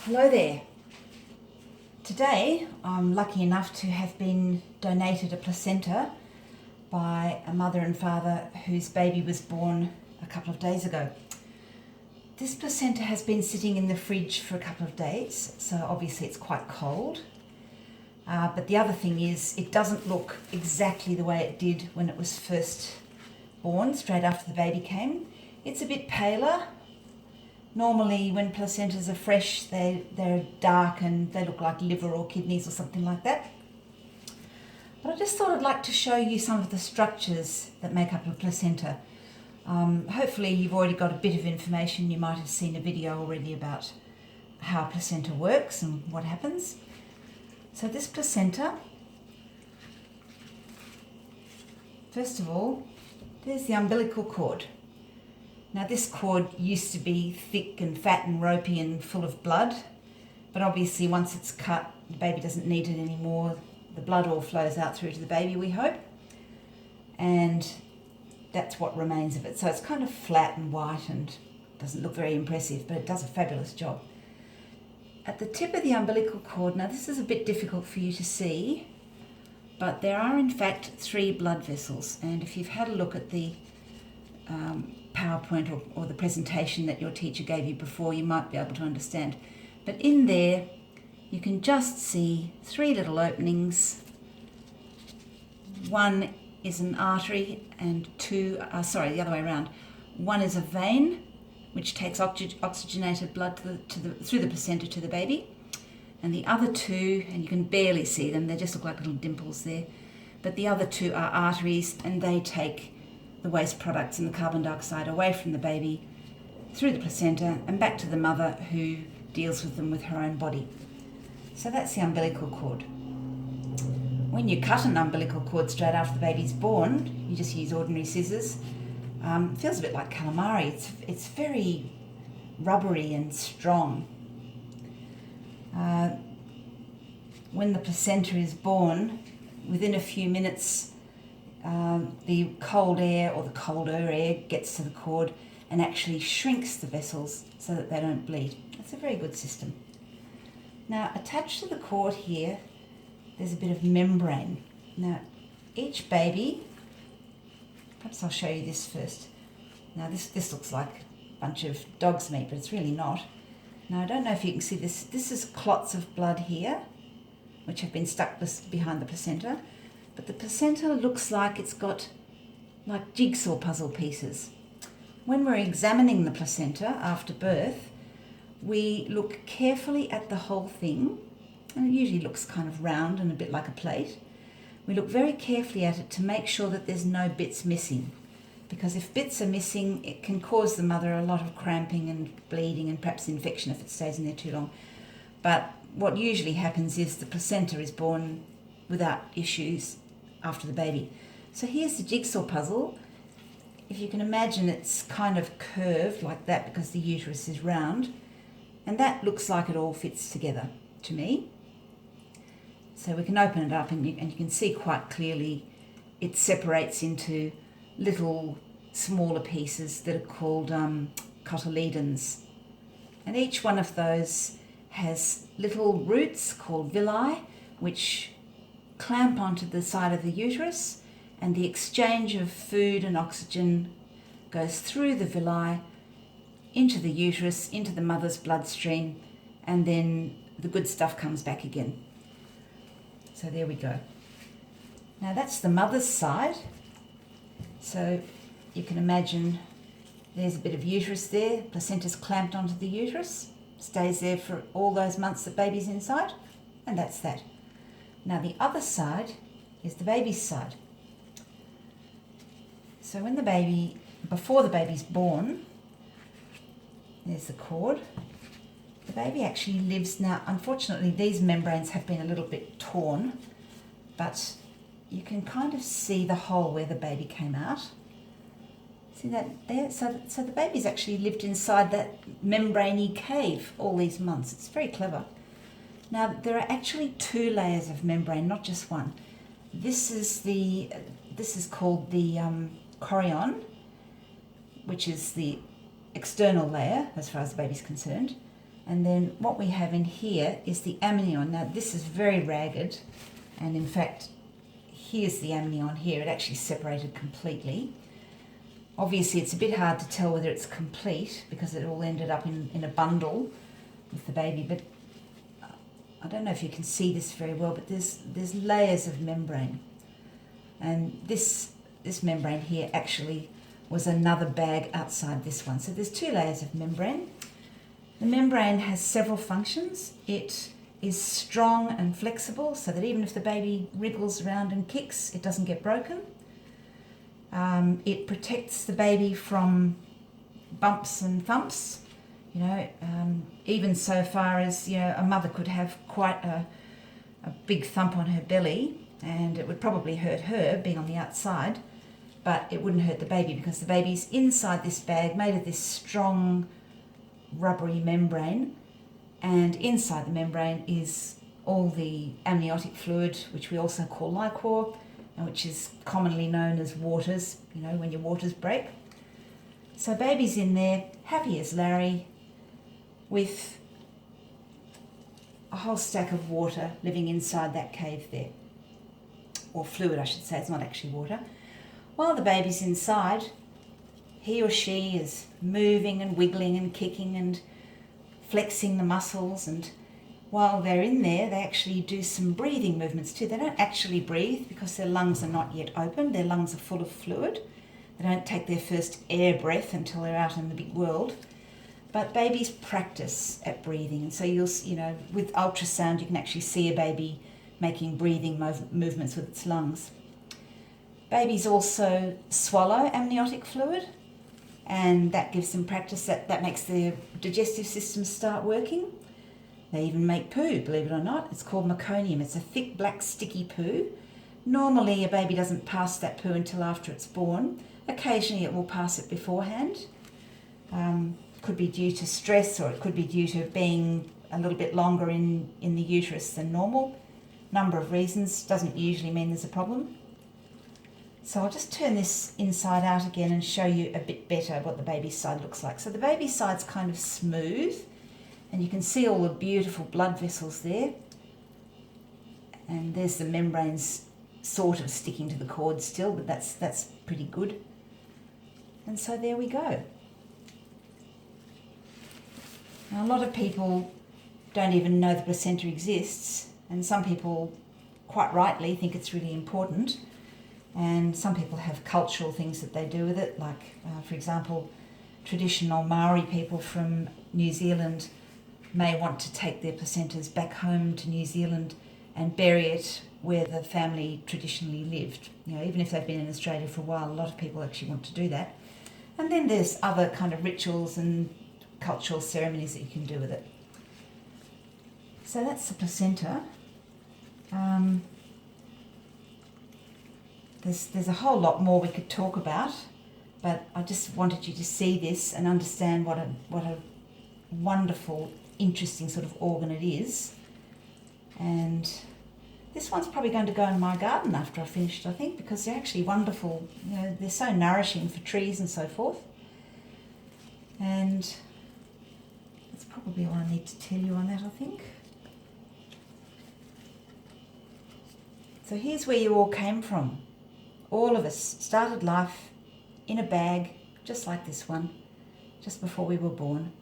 Hello there. Today I'm lucky enough to have been donated a placenta by a mother and father whose baby was born a couple of days ago. This placenta has been sitting in the fridge for a couple of days, so obviously it's quite cold. But the other thing is it doesn't look exactly the way it did when it was first born, straight after the baby came. It's a bit paler. Normally when placentas are fresh, they're dark and they look like liver or kidneys or something like that. But I just thought I'd like to show you some of the structures that make up a placenta. Hopefully you've already got a bit of information. You might have seen a video already about how a placenta works and what happens. So this placenta, first of all, there's the umbilical cord. Now this cord used to be thick and fat and ropey and full of blood, but obviously once it's cut, the baby doesn't need it anymore. The blood all flows out through to the baby, we hope, and that's what remains of it. So it's kind of flat and white and doesn't look very impressive, but it does a fabulous job. At the tip of the umbilical cord, now this is a bit difficult for you to see, but there are in fact 3 blood vessels, and if you've had a look at the PowerPoint or the presentation that your teacher gave you before, you might be able to understand. But in there, you can just see 3 little openings. One is an artery and the other way around. One is a vein, which takes oxygenated blood through the placenta to the baby. And the other 2, and you can barely see them, they just look like little dimples there. But the other 2 are arteries, and they take the waste products and the carbon dioxide away from the baby through the placenta and back to the mother, who deals with them with her own body. So that's the umbilical cord. When you cut an umbilical cord straight after the baby's born, you just use ordinary scissors. It feels a bit like calamari. It's very rubbery and strong. When the placenta is born, within a few minutes, the cold air or the colder air gets to the cord and actually shrinks the vessels so that they don't bleed. It's a very good system. Now, attached to the cord here, there's a bit of membrane. Now, each baby, perhaps I'll show you this first. Now, this looks like a bunch of dog's meat, but it's really not. Now, I don't know if you can see this. This is clots of blood here, which have been stuck behind the placenta. But the placenta looks like it's got like jigsaw puzzle pieces. When we're examining the placenta after birth, we look carefully at the whole thing, and it usually looks kind of round and a bit like a plate. We look very carefully at it to make sure that there's no bits missing, because if bits are missing, it can cause the mother a lot of cramping and bleeding and perhaps infection if it stays in there too long. But what usually happens is the placenta is born without issues after the baby. So here's the jigsaw puzzle. If you can imagine, it's kind of curved like that because the uterus is round, and that looks like it all fits together to me. So we can open it up and you can see quite clearly it separates into little smaller pieces that are called cotyledons, and each one of those has little roots called villi which clamp onto the side of the uterus, and the exchange of food and oxygen goes through the villi into the uterus, into the mother's bloodstream, and then the good stuff comes back again. So there we go. Now that's the mother's side. So you can imagine there's a bit of uterus there, placenta's clamped onto the uterus, stays there for all those months that baby's inside, and that's that. Now the other side is the baby's side. So when before the baby's born, there's the cord. The baby actually lives now. Unfortunately, these membranes have been a little bit torn, but you can kind of see the hole where the baby came out. See that there? So the baby's actually lived inside that membraney cave all these months. It's very clever. Now, there are actually 2 layers of membrane, not just one. This is called the chorion, which is the external layer as far as the baby's concerned. And then what we have in here is the amnion. Now this is very ragged, and in fact here's the amnion here. It actually separated completely. Obviously it's a bit hard to tell whether it's complete because it all ended up in a bundle with the baby, but I don't know if you can see this very well, but there's layers of membrane. And this membrane here actually was another bag outside this one. So there's 2 layers of membrane. The membrane has several functions. It is strong and flexible so that even if the baby wriggles around and kicks, it doesn't get broken. It protects the baby from bumps and thumps, even so far as, a mother could have quite a big thump on her belly, and it would probably hurt her being on the outside, but it wouldn't hurt the baby because the baby's inside this bag made of this strong rubbery membrane, and inside the membrane is all the amniotic fluid, which we also call liquor, and which is commonly known as waters, when your waters break. So baby's in there, happy as Larry, with a whole stack of water living inside that cave there. Or fluid, I should say, it's not actually water. While the baby's inside, he or she is moving and wiggling and kicking and flexing the muscles, and while they're in there, they actually do some breathing movements too. They don't actually breathe because their lungs are not yet open. Their lungs are full of fluid. They don't take their first air breath until they're out in the big world. But babies practice at breathing, and so with ultrasound you can actually see a baby making breathing movements with its lungs. Babies also swallow amniotic fluid, and that gives them practice. That makes their digestive system start working. They even make poo, believe it or not. It's called meconium. It's a thick, black, sticky poo. Normally a baby doesn't pass that poo until after it's born. Occasionally it will pass it beforehand. Could be due to stress, or it could be due to being a little bit longer in the uterus than normal. Number of reasons, doesn't usually mean there's a problem. So I'll just turn this inside out again and show you a bit better what the baby's side looks like. So the baby's side's kind of smooth, and you can see all the beautiful blood vessels there. And there's the membranes sort of sticking to the cord still, but that's pretty good. And so there we go. Now, a lot of people don't even know the placenta exists, and some people quite rightly think it's really important, and some people have cultural things that they do with it, like for example, traditional Maori people from New Zealand may want to take their placentas back home to New Zealand and bury it where the family traditionally lived. Even if they've been in Australia for a while, a lot of people actually want to do that. And then there's other kind of rituals and cultural ceremonies that you can do with it. So that's the placenta. There's a whole lot more we could talk about, but I just wanted you to see this and understand what a wonderful, interesting sort of organ it is. And this one's probably going to go in my garden after I've finished, I think, because they're actually wonderful. They're so nourishing for trees and so forth. And that's probably all I need to tell you on that, I think. So here's where you all came from. All of us started life in a bag, just like this one, just before we were born.